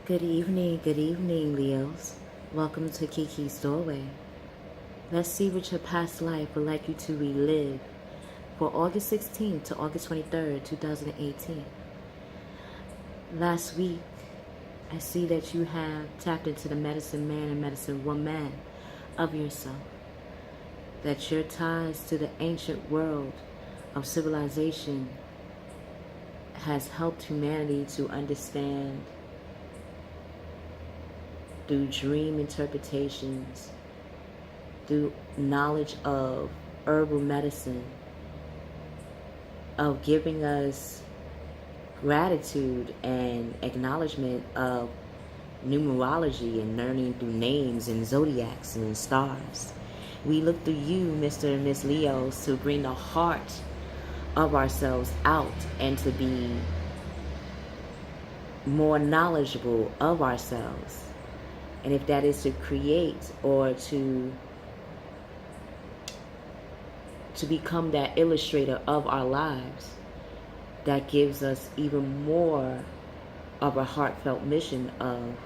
Good evening, Leos. Welcome to Kiki's Doorway. Let's see what your past life would like you to relive for August 16th to August 23rd, 2018. Last week, I see that you have tapped into the medicine man and medicine woman of yourself. That your ties to the ancient world of civilization has helped humanity to understand through dream interpretations, through knowledge of herbal medicine, of giving us gratitude and acknowledgement of numerology and learning through names and zodiacs and stars. We look through you, Mr. and Miss Leos, to bring the heart of ourselves out and to be more knowledgeable of ourselves. And if that is to create or to become that illustrator of our lives, that gives us even more of a heartfelt mission of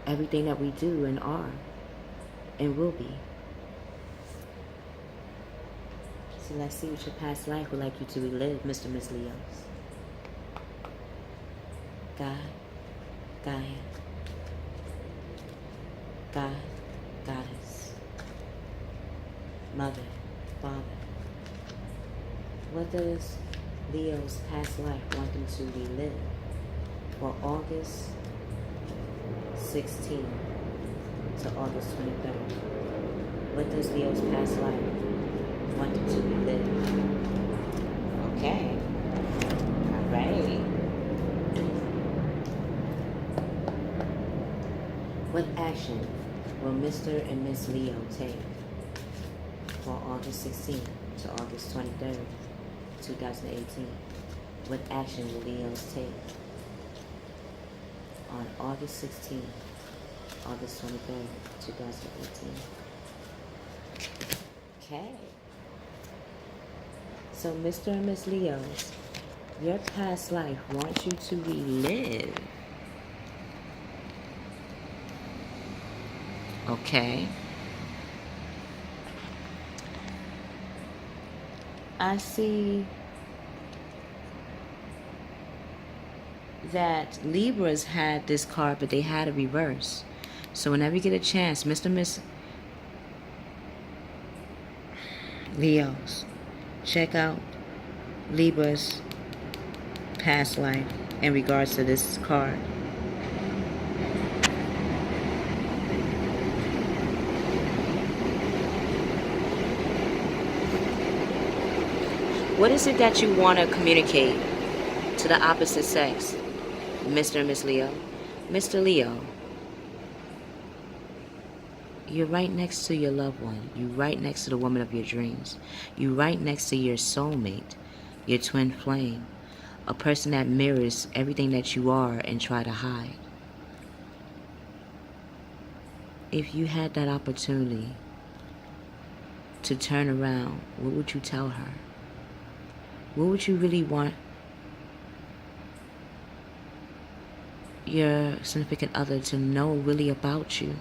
everything that we do and are and will be. So let's see what your past life would like you to relive, Mr. and Miss Leos. God, Gaia, God, Goddess, Mother, Father. What does Leo's past life want them to relive for August 16th to August 23rd? What does Leo's past life want them to relive? Okay. All right. What action will Mr. and Miss Leo take for August 16th to August 23rd, 2018? What action will Leos take on August 16th, August 23rd, 2018? Okay. So Mr. and Miss Leos, your past life wants you to relive. Okay. I see that Libras had this card, but they had a reverse. So whenever you get a chance, Mr. and Miss Leos, check out Libra's past life in regards to this card. What is it that you want to communicate to the opposite sex, Mr. and Miss Leo? Mr. Leo, you're right next to your loved one. You're right next to the woman of your dreams. You're right next to your soulmate, your twin flame, a person that mirrors everything that you are and try to hide. If you had that opportunity to turn around, what would you tell her? What would you really want your significant other to know really about you?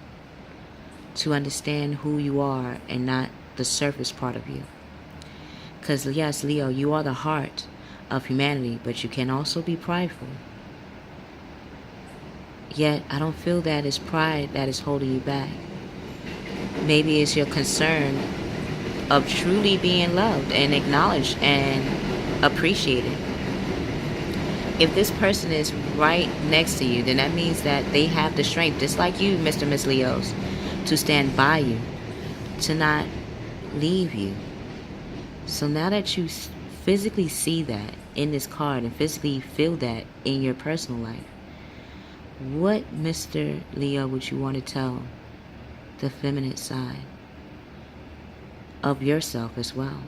To understand who you are and not the surface part of you. Because yes, Leo, you are the heart of humanity, but you can also be prideful. Yet, I don't feel that it's pride that is holding you back. Maybe it's your concern of truly being loved and acknowledged and appreciated. If this person is right next to you, then that means that they have the strength, just like you, Mr. and Miss Leos, to stand by you, to not leave you. So now that you physically see that in this card and physically feel that in your personal life, what, Mr. Leo, would you want to tell the feminine side of yourself as well?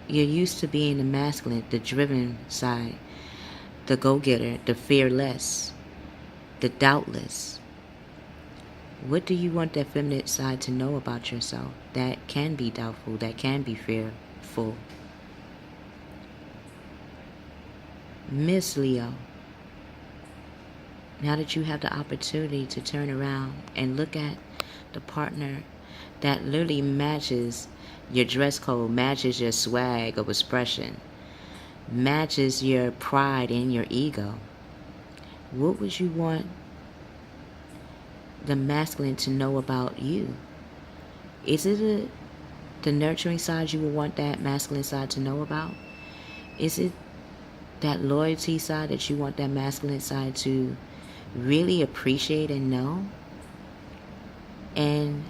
You're used to being the masculine, the driven side, the go-getter, the fearless, the doubtless. What do you want that feminine side to know about yourself that can be doubtful, that can be fearful? Miss Leo, Now that you have the opportunity to turn around and look at the partner that literally matches your dress code, matches your swag of expression, matches your pride and your ego, what would you want the masculine to know about you? Is it the nurturing side you would want that masculine side to know about? Is it that loyalty side that you want that masculine side to really appreciate and know? And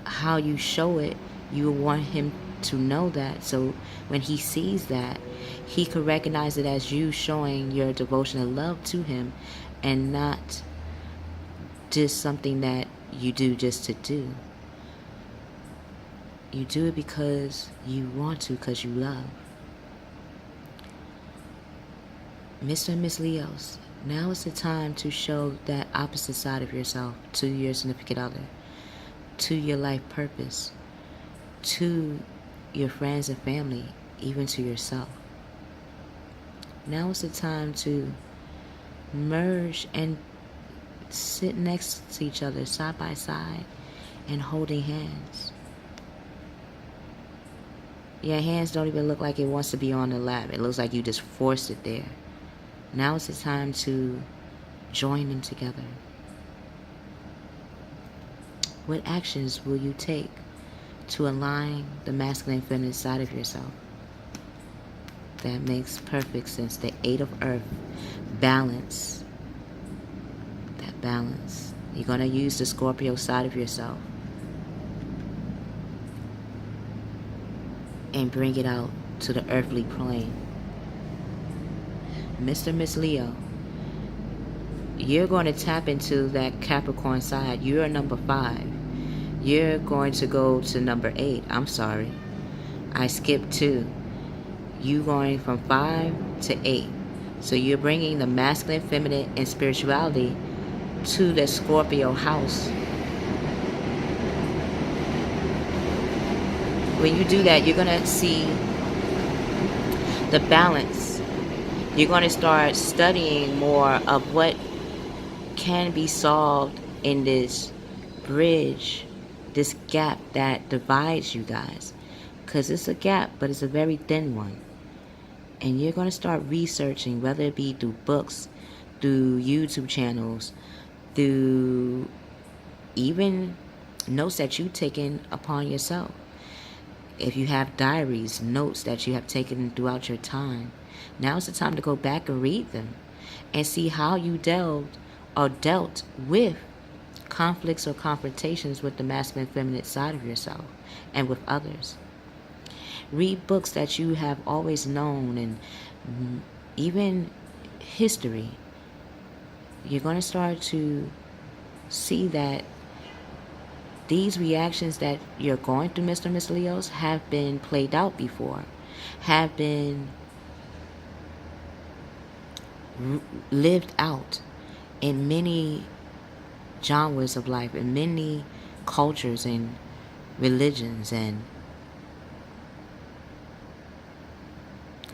how you show it, you want him to know that, so when he sees that, he could recognize it as you showing your devotion and love to him, and not just something that you do just to do. You do it because you want to, because you love. Mr. and Miss Leos, now is the time to show that opposite side of yourself to your significant other, to your life purpose, to your friends and family, even to yourself. Now is the time to merge and sit next to each other, side by side, and holding hands. Your hands don't even look like it wants to be on the lap. It looks like you just forced it there. Now is the time to join them together. What actions will you take to align the masculine and feminine side of yourself? That makes perfect sense. The 8 of Earth. Balance. That balance. You're going to use the Scorpio side of yourself and bring it out to the earthly plane. Mr. Miss Leo, you're going to tap into that Capricorn side. You're number 5. You're going to go to number 8. I'm sorry, I skipped 2. You going from 5 to 8. So you're bringing the masculine, feminine, and spirituality to the Scorpio house. When you do that, you're going to see the balance. You're going to start studying more of what can be solved in this bridge, this gap that divides you guys. Because it's a gap, but it's a very thin one. And you're going to start researching, whether it be through books, through YouTube channels, through even notes that you've taken upon yourself. If you have diaries, notes that you have taken throughout your time, now's the time to go back and read them and see how you dealt with conflicts or confrontations with the masculine and feminine side of yourself and with others. Read books that you have always known, and even history. You're going to start to see that these reactions that you're going through, Mr. and Miss Leos, have been played out before, have been lived out in many genres of life, in many cultures and religions and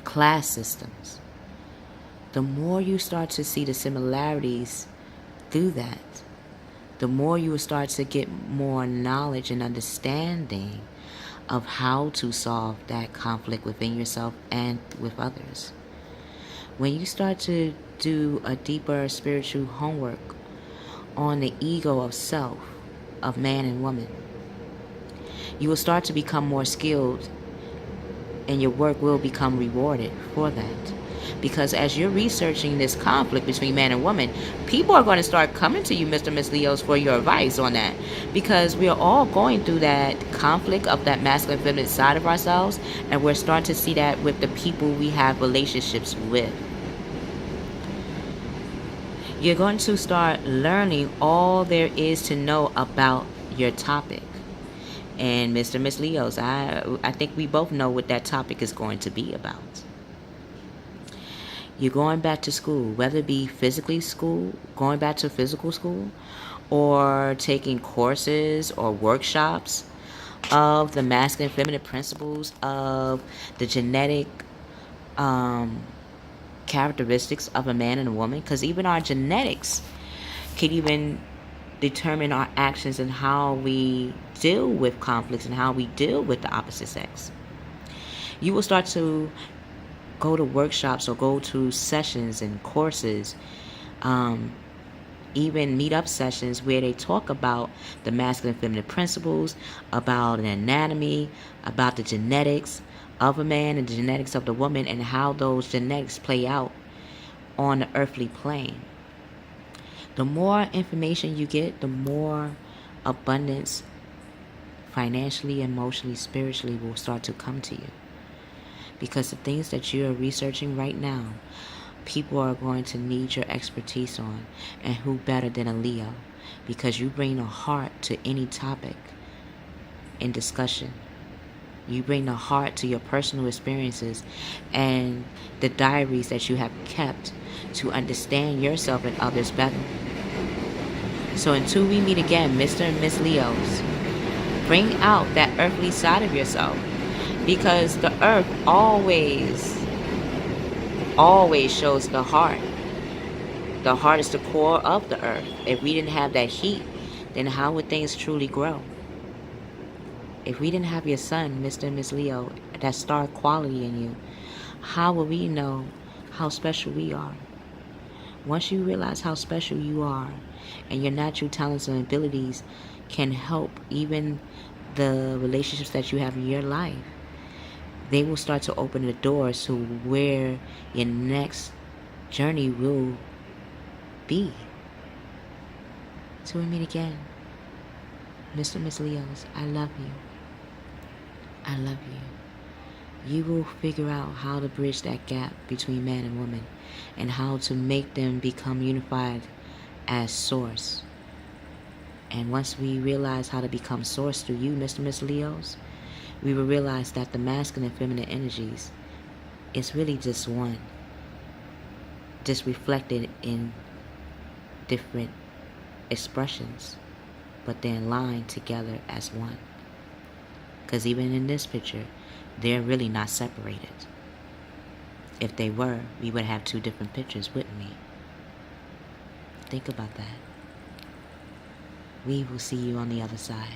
class systems. The more you start to see the similarities through that, the more you will start to get more knowledge and understanding of how to solve that conflict within yourself and with others. When you start to do a deeper spiritual homework on the ego of self, of man and woman, you will start to become more skilled, and your work will become rewarded for that. Because as you're researching this conflict between man and woman, people are going to start coming to you, Mr. and Miss Leos, for your advice on that. Because we are all going through that conflict of that masculine and feminine side of ourselves, and we're starting to see that with the people we have relationships with. You're going to start learning all there is to know about your topic. And Mr. and Miss Leos, I think we both know what that topic is going to be about. You're going back to school, whether it be physically school, going back to physical school, or taking courses or workshops of the masculine and feminine principles of the genetic characteristics of a man and a woman. Because even our genetics can even determine our actions and how we deal with conflicts and how we deal with the opposite sex. You will start to go to workshops or go to sessions and courses, even meet-up sessions where they talk about the masculine and feminine principles, about an anatomy, about the genetics of a man and the genetics of the woman, and how those genetics play out on the earthly plane. The more information you get, the more abundance financially, emotionally, spiritually will start to come to you. Because the things that you are researching right now, people are going to need your expertise on. And who better than a Leo? Because you bring a heart to any topic in discussion. You bring the heart to your personal experiences and the diaries that you have kept to understand yourself and others better. So until we meet again, Mr. and Miss Leos, bring out that earthly side of yourself. Because the earth always shows the heart. The heart is the core of the earth. If we didn't have that heat, then how would things truly grow? If we didn't have your sun, Mr. and Miss Leo, that star quality in you, how will we know how special we are? Once you realize how special you are and your natural talents and abilities can help even the relationships that you have in your life, they will start to open the doors to where your next journey will be. Till we meet again, Mr. and Miss Leos, I love you. I love you. You will figure out how to bridge that gap between man and woman and how to make them become unified as source. And once we realize how to become source through you, Mr. and Miss Leos, we will realize that the masculine and feminine energies is really just one, just reflected in different expressions, but they're aligned together as one. Because even in this picture, they're really not separated. If they were, we would have two different pictures, wouldn't we? Think about that. We will see you on the other side.